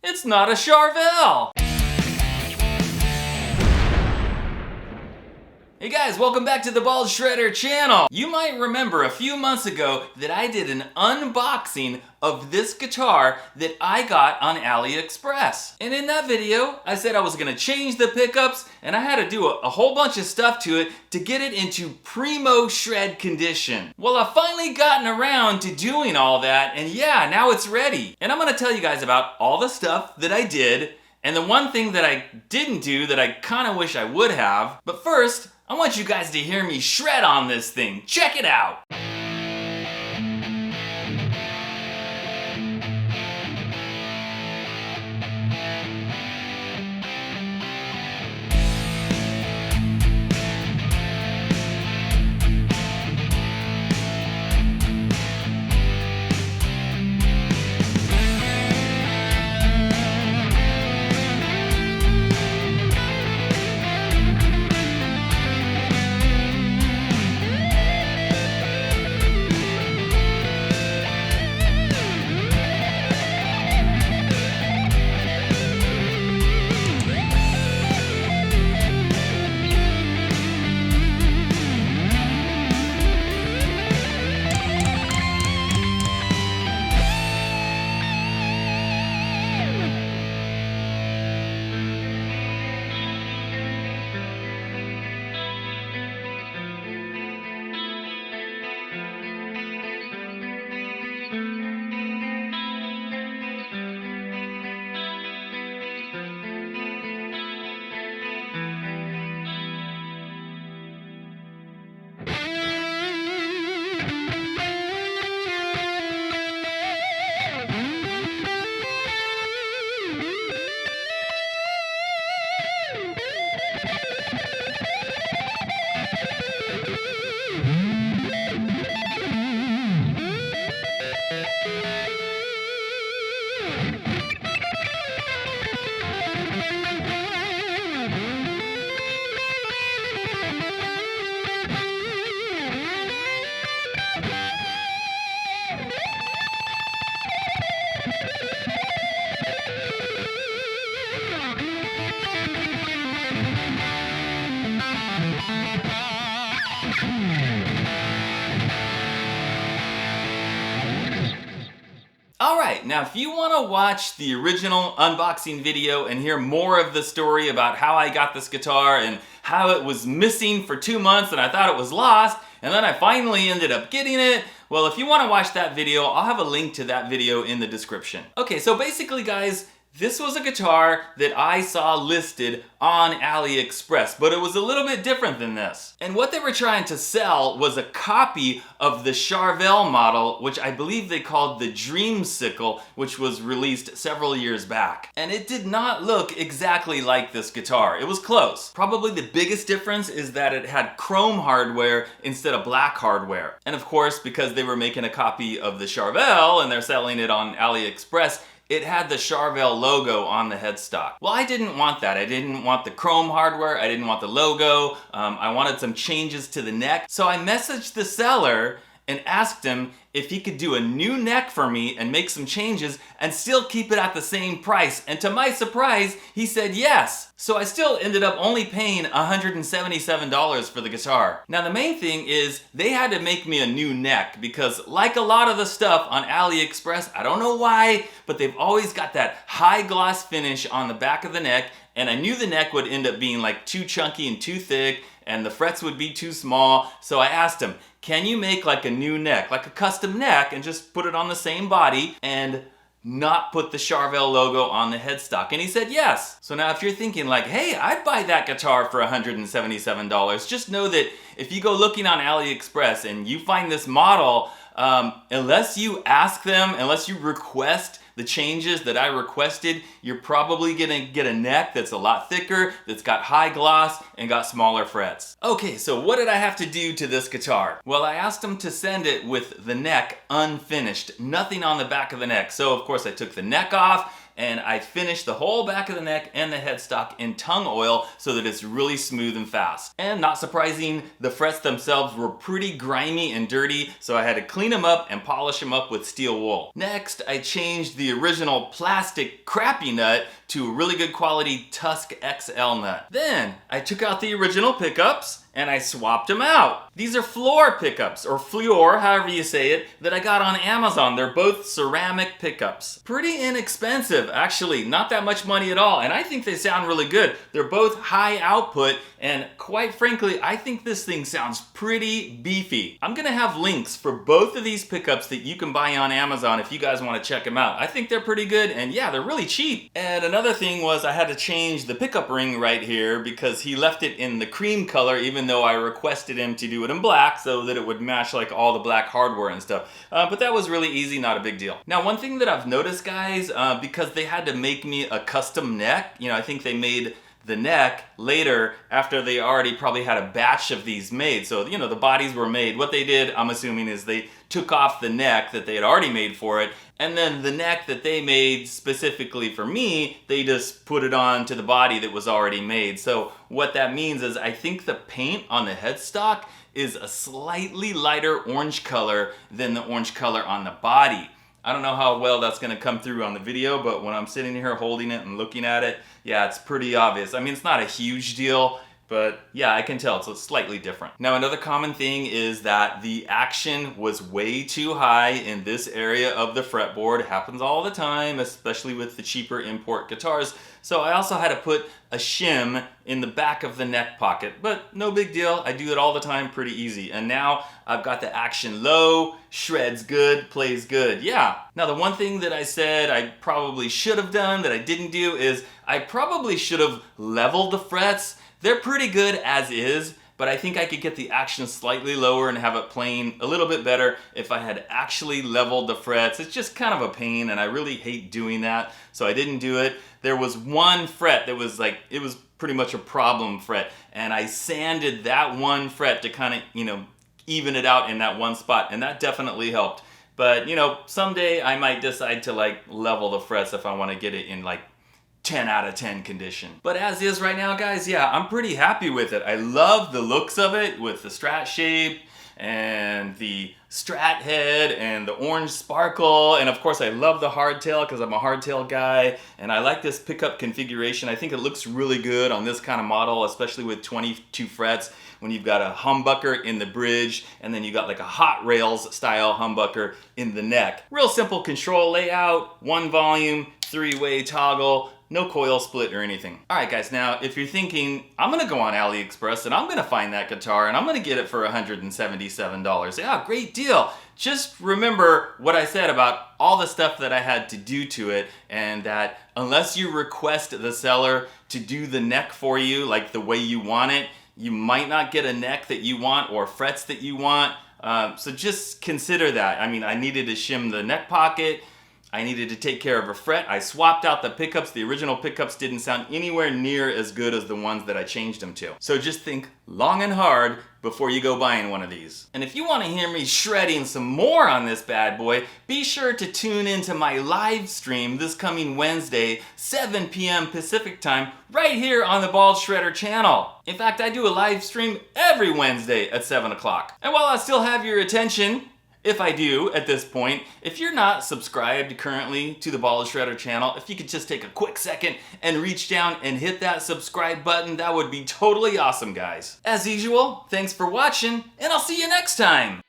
It's not a Charvel! Hey guys, welcome back to the Ball Shredder channel. You might remember a few months ago that I did an unboxing of this guitar that I got on AliExpress. And in that video, I said I was gonna change the pickups and I had to do a whole bunch of stuff to it to get it into primo shred condition. Well, I've finally gotten around to doing all that, and yeah, now it's ready. And I'm gonna tell you guys about all the stuff that I did and the one thing that I didn't do that I kinda wish I would have. But first, I want you guys to hear me shred on this thing. Check it out! Alright, now if you want to watch the original unboxing video and hear more of the story about how I got this guitar and how it was missing for 2 months and I thought it was lost, and then I finally ended up getting it, well, if you want to watch that video, I'll have a link to that video in the description. Okay, so basically guys, this was a guitar that I saw listed on AliExpress, but it was a little bit different than this. And what they were trying to sell was a copy of the Charvel model, which I believe they called the Dreamsicle, which was released several years back. And it did not look exactly like this guitar. It was close. Probably the biggest difference is that it had chrome hardware instead of black hardware. And of course, because they were making a copy of the Charvel and they're selling it on AliExpress, it had the Charvel logo on the headstock. Well, I didn't want that. I didn't want the chrome hardware. I didn't want the logo. I wanted some changes to the neck. So I messaged the seller and asked him if he could do a new neck for me and make some changes and still keep it at the same price. And to my surprise, he said yes. So I still ended up only paying $177 for the guitar. Now the main thing is they had to make me a new neck because like a lot of the stuff on AliExpress, I don't know why, but they've always got that high gloss finish on the back of the neck, and I knew the neck would end up being like too chunky and too thick and the frets would be too small. So I asked him, can you make like a new neck, like a custom neck, and just put it on the same body and not put the Charvel logo on the headstock? And he said yes. So now if you're thinking like, hey, I'd buy that guitar for $177, just know that if you go looking on AliExpress and you find this model, unless you ask them, unless you request the changes that I requested, you're probably gonna get a neck that's a lot thicker, that's got high gloss, and got smaller frets. Okay, so what did I have to do to this guitar? Well, I asked them to send it with the neck unfinished, nothing on the back of the neck. So of course I took the neck off, and I finished the whole back of the neck and the headstock in tung oil so that it's really smooth and fast. And not surprising, the frets themselves were pretty grimy and dirty, so I had to clean them up and polish them up with steel wool. Next, I changed the original plastic crappy nut to a really good quality Tusk XL nut. Then I took out the original pickups and I swapped them out. These are Fleor pickups, or Fleor, however you say it, that I got on Amazon. They're both ceramic pickups. Pretty inexpensive, actually, not that much money at all, and I think they sound really good. They're both high output, and quite frankly, I think this thing sounds pretty beefy. I'm gonna have links for both of these pickups that you can buy on Amazon if you guys wanna check them out. I think they're pretty good, and yeah, they're really cheap. And another thing was I had to change the pickup ring right here because he left it in the cream color, even though I requested him to do it in black so that it would match like all the black hardware and stuff. But that was really easy, not a big deal. Now, one thing that I've noticed, guys, because they had to make me a custom neck, I think they made the neck later after they already probably had a batch of these made. So, the bodies were made. What they did, I'm assuming, is they took off the neck that they had already made for it, and then the neck that they made specifically for me, they just put it on to the body that was already made. So what that means is I think the paint on the headstock is a slightly lighter orange color than the orange color on the body. I don't know how well that's gonna come through on the video, but when I'm sitting here holding it and looking at it, yeah, it's pretty obvious. I mean, it's not a huge deal, but yeah, I can tell it's slightly different. Now, another common thing is that the action was way too high in this area of the fretboard. It happens all the time, especially with the cheaper import guitars. So I also had to put a shim in the back of the neck pocket, but no big deal. I do it all the time, pretty easy. And now I've got the action low, shreds good, plays good. Yeah. Now, the one thing that I said I probably should have done that I didn't do is I probably should have leveled the frets. They're pretty good as is, but I think I could get the action slightly lower and have it playing a little bit better if I had actually leveled the frets. It's just kind of a pain, and I really hate doing that, so I didn't do it. There was one fret that was like, it was pretty much a problem fret, and I sanded that one fret to kind of, even it out in that one spot, and that definitely helped. But, someday I might decide to like level the frets if I want to get it in like 10 out of 10 condition. But as is right now, guys, yeah, I'm pretty happy with it. I love the looks of it with the Strat shape and the Strat head and the orange sparkle, and of course I love the hardtail because I'm a hardtail guy, and I like this pickup configuration. I think it looks really good on this kind of model, especially with 22 frets when you've got a humbucker in the bridge and then you got like a Hotrails style humbucker in the neck. Real simple control layout, one volume, 3-way toggle, no coil split or anything. All right, guys, now if you're thinking, I'm gonna go on AliExpress and I'm gonna find that guitar and I'm gonna get it for $177. Yeah, great deal. Just remember what I said about all the stuff that I had to do to it, and that unless you request the seller to do the neck for you like the way you want it, you might not get a neck that you want or frets that you want. So just consider that. I mean, I needed to shim the neck pocket. I needed to take care of a fret. I swapped out the pickups. The original pickups didn't sound anywhere near as good as the ones that I changed them to. So just think long and hard before you go buying one of these. And if you want to hear me shredding some more on this bad boy, be sure to tune into my live stream this coming Wednesday, 7 p.m. Pacific time, right here on the Bald Shredder channel. In fact, I do a live stream every Wednesday at 7 o'clock. And while I still have your attention, if I do at this point, if you're not subscribed currently to the Bald Shredder channel, if you could just take a quick second and reach down and hit that subscribe button, that would be totally awesome, guys. As usual, thanks for watching, and I'll see you next time.